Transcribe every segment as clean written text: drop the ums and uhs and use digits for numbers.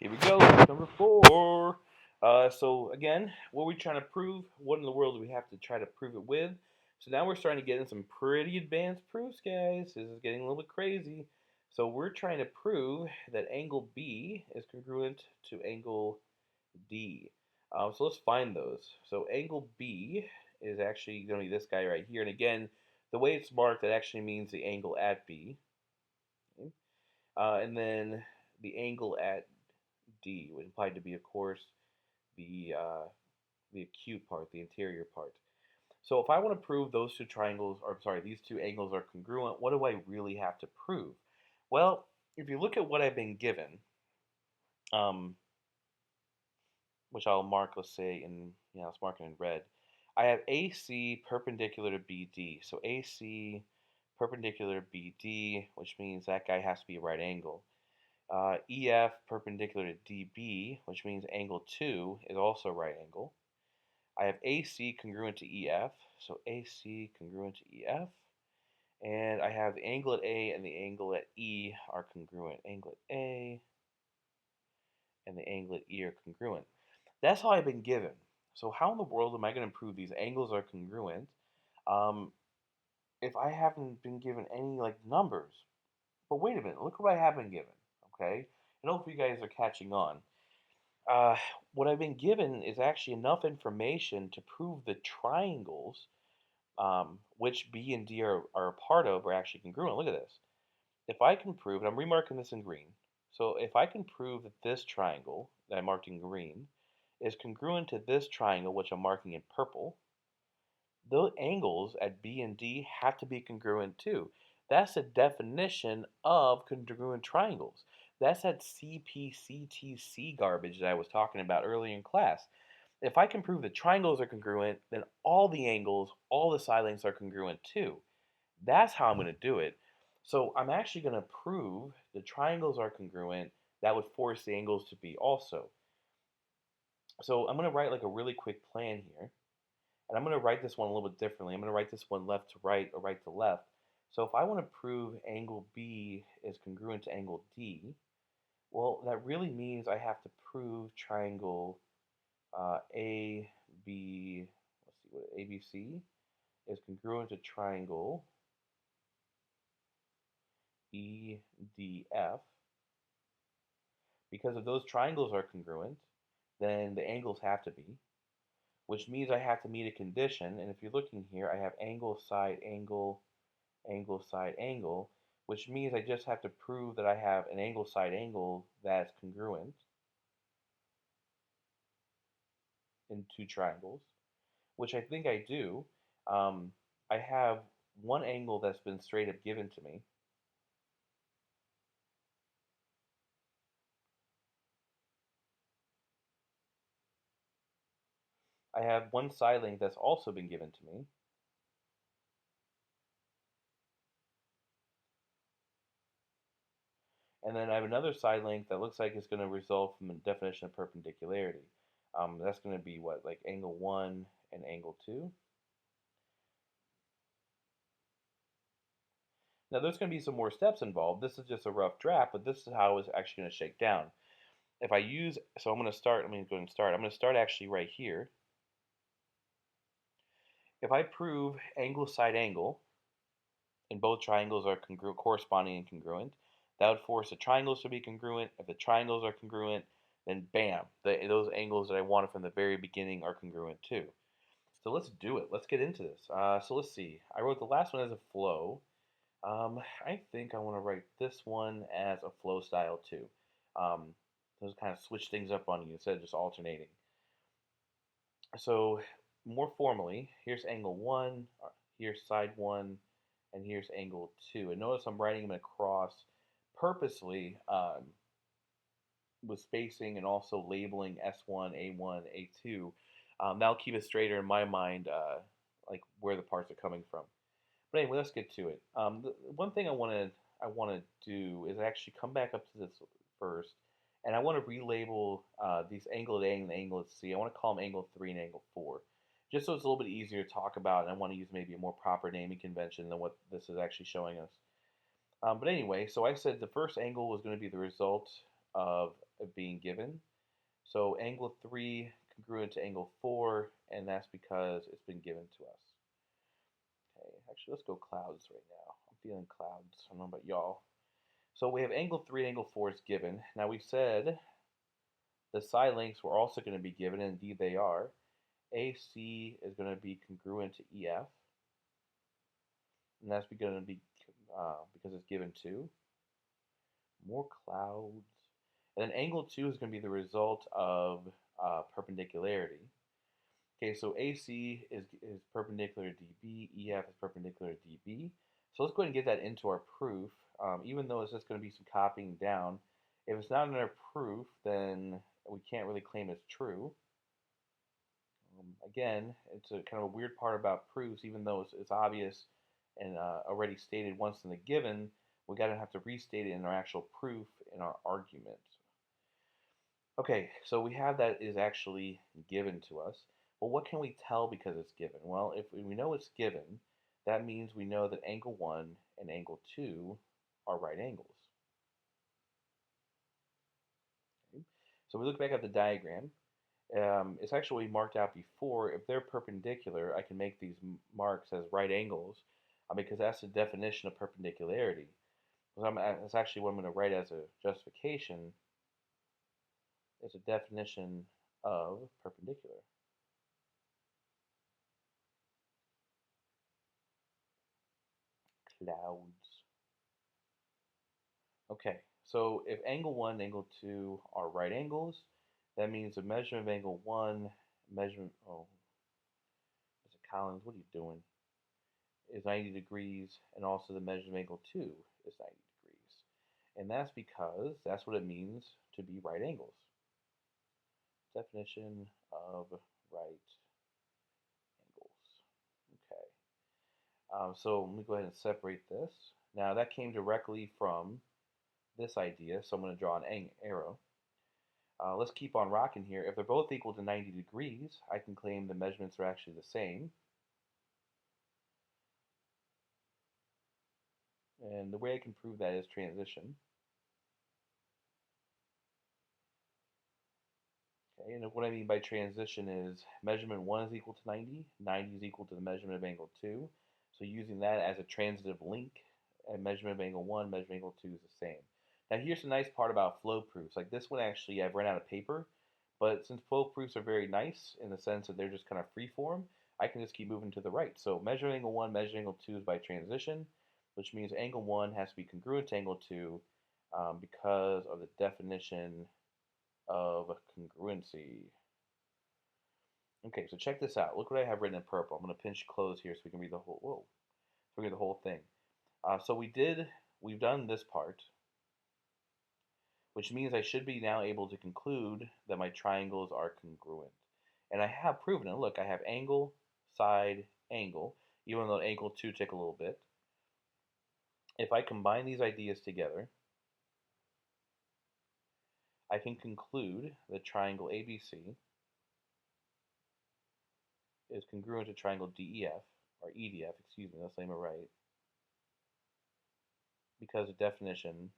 Here we go, number 4. So again, what are we trying to prove? What in the world do we have to try to prove it with? So now we're starting to get in some pretty advanced proofs, guys. This is getting a little bit crazy. So we're trying to prove that angle B is congruent to angle D. So let's find those. So angle B is actually going to be this guy right here. And again, the way it's marked, that actually means the angle at B. Okay? And then the angle at D would imply to be, of course, the uh, the acute part, the interior part. So if I want to prove those two triangles, or sorry, these two angles are congruent, what do I really have to prove? Well, if you look at what I've been given, um, which I'll mark, let's say in, let's mark it in red. I have AC perpendicular to BD. So AC perpendicular to BD, which means that guy has to be a right angle. EF perpendicular to DB, which means angle 2 is also a right angle. I have AC congruent to EF, so AC congruent to EF. And I have the angle at A and the angle at E are congruent. Angle at A and the angle at E are congruent. That's how I've been given. So how in the world am I going to prove these angles are congruent um, if I haven't been given any like numbers? But wait a minute, look what I have been given. Okay, and hopefully you guys are catching on. Uh, what I've been given is actually enough information to prove the triangles, which B and D are a part of, are actually congruent. Look at this. If I can prove, and I'm remarking this in green, so if I can prove that this triangle that I marked in green is congruent to this triangle, which I'm marking in purple, the angles at B and D have to be congruent too. That's the definition of congruent triangles. That's that CPCTC garbage that I was talking about earlier in class. If I can prove the triangles are congruent, then all the angles, all the side lengths are congruent too. That's how I'm going to do it. So I'm actually going to prove the triangles are congruent. That would force the angles to be also. So I'm going to write like a really quick plan here. And I'm going to write this one a little bit differently. I'm going to write this one left to right or right to left. So if I want to prove angle B is congruent to angle D, well, that really means I have to prove triangle AB, let's see, what ABC is congruent to triangle EDF. Because if those triangles are congruent, then the angles have to be, which means I have to meet a condition. And if you're looking here, I have angle, side, angle, angle, side, angle, which means I just have to prove that I have an angle, side, angle that's congruent in two triangles, which I think I do. Um, I have one angle that's been straight up given to me. I have one side length that's also been given to me. And then I have another side length that looks like it's going to result from the definition of perpendicularity. That's going to be what, like angle 1 and angle 2. Now there's going to be some more steps involved. This is just a rough draft, but this is how it's actually going to shake down. If I use, so I'm going to start, let me go and start. I'm going to start actually right here. If I prove angle side angle, and both triangles are corresponding and congruent, that would force the triangles to be congruent. If the triangles are congruent, then bam, those angles that I wanted from the very beginning are congruent too. So let's do it. Let's get into this. So let's see. I wrote the last one as a flow. I think I want to write this one as a flow style too. Um, just kind of switch things up on you instead of just alternating. So more formally, here's angle 1, here's side 1, and here's angle 2. And notice I'm writing them across purposely with spacing and also labeling S1, A1, A2. That'll keep it straighter in my mind, like where the parts are coming from. But anyway, let's get to it. The one thing I want to do is actually come back up to this first, and I want to relabel these angle at A and the angle at C. I want to call them angle 3 and angle 4, just so it's a little bit easier to talk about, and I want to use maybe a more proper naming convention than what this is actually showing us. But anyway, so I said the first angle was going to be the result of being given. So angle 3 congruent to angle 4, and that's because it's been given to us. Okay, actually, let's go clouds right now. I'm feeling clouds. I don't know about y'all. So we have angle 3 and angle 4 is given. Now we said the side lengths were also going to be given, and indeed they are. AC is going to be congruent to EF, and that's going to be because it's given to more clouds. And then angle 2 is going to be the result of perpendicularity. Okay, so AC is perpendicular to DB, EF is perpendicular to DB. So let's go ahead and get that into our proof. Even though it's just going to be some copying down, if it's not in our proof, then we can't really claim it's true. Again, it's a kind of a weird part about proofs, even though it's obvious and already stated once in the given, we gotta have to restate it in our actual proof in our argument. Okay, so we have that is actually given to us. Well, what can we tell because it's given? Well, if we know it's given, that means we know that angle 1 and angle 2 are right angles. Okay? So we look back at the diagram. It's actually marked out before. If they're perpendicular, I can make these marks as right angles because that's the definition of perpendicularity. So that's actually what I'm going to write as a justification. It's a definition of perpendicular. Clouds. Okay, so if angle 1 and angle 2 are right angles, that means the measurement of angle 1, measurement, oh, Mr. Collins, what are you doing? Is 90 degrees, and also the measurement of angle 2 is 90 degrees. And that's because that's what it means to be right angles. Definition of right angles. Okay. So let me go ahead and separate this. Now that came directly from this idea, so I'm going to draw an arrow. Let's keep on rocking here. If they're both equal to 90 degrees, I can claim the measurements are actually the same. And the way I can prove that is transition. Okay, and what I mean by transition is measurement 1 is equal to 90, 90 is equal to the measurement of angle 2. So using that as a transitive link, and measurement of angle 1, measurement of angle 2 is the same. Now here's the nice part about flow proofs. Like this one actually I've run out of paper, but since flow proofs are very nice in the sense that they're just kind of free form, I can just keep moving to the right. So measure angle 1, measure angle 2 is by transition, which means angle 1 has to be congruent to angle 2 because of the definition of congruency. Okay, so check this out. Look what I have written in purple. I'm going to pinch close here so we can read the whole. Whoa, so we read the whole thing. So we've done this part, which means I should be now able to conclude that my triangles are congruent, and I have proven it. Look, I have angle, side, angle. Even though angle 2 took a little bit. If I combine these ideas together, I can conclude that triangle ABC is congruent to triangle DEF, or EDF, excuse me, let's name it right, because the definition,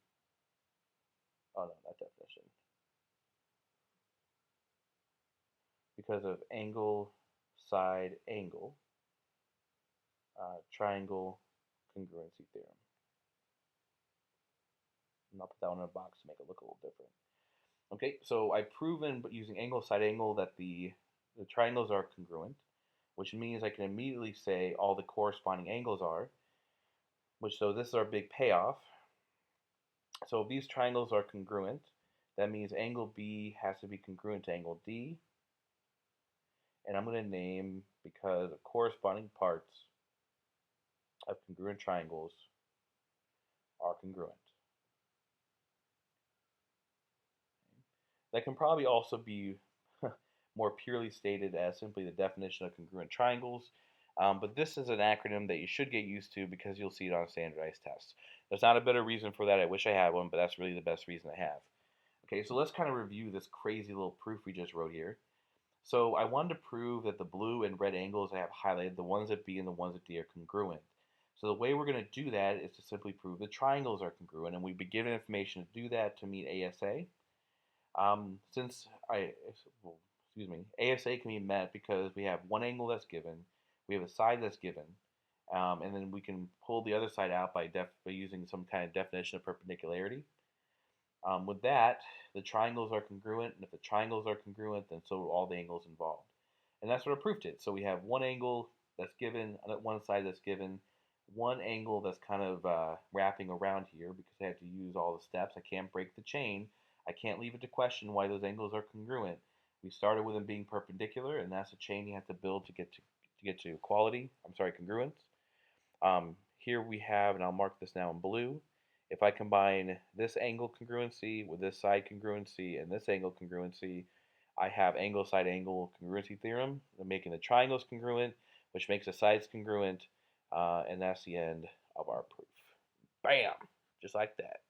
oh no, not definition, because of angle, side, angle, triangle congruency theorem. And I'll put that one in a box to make it look a little different. Okay, so I've proven using angle, side, angle that the triangles are congruent, which means I can immediately say all the corresponding angles are, so this is our big payoff. So if these triangles are congruent, that means angle B has to be congruent to angle D, and I'm going to name, because of corresponding parts of congruent triangles are congruent. That can probably also be more purely stated as simply the definition of congruent triangles, but this is an acronym that you should get used to because you'll see it on standardized tests. There's not a better reason for that. I wish I had one, but that's really the best reason I have. Okay, so let's kind of review this crazy little proof we just wrote here. So I wanted to prove that the blue and red angles I have highlighted, the ones at B and the ones at D, are congruent. So the way we're going to do that is to simply prove the triangles are congruent, and we've been given information to do that to meet ASA. Since well, excuse me, ASA can be met because we have one angle that's given, we have a side that's given, and then we can pull the other side out by using some kind of definition of perpendicularity. With that, the triangles are congruent, and if the triangles are congruent, then so are all the angles involved. And that's what a proof did. So we have one angle that's given, one side that's given, one angle that's kind of wrapping around here because I have to use all the steps. I can't break the chain. I can't leave it to question why those angles are congruent. We started with them being perpendicular, and that's a chain you have to build to get to equality. I'm sorry, congruence. Here we have, and I'll mark this now in blue. If I combine this angle congruency with this side congruency and this angle congruency, I have angle side angle congruency theorem, making the triangles congruent, which makes the sides congruent, and that's the end of our proof. Bam! Just like that.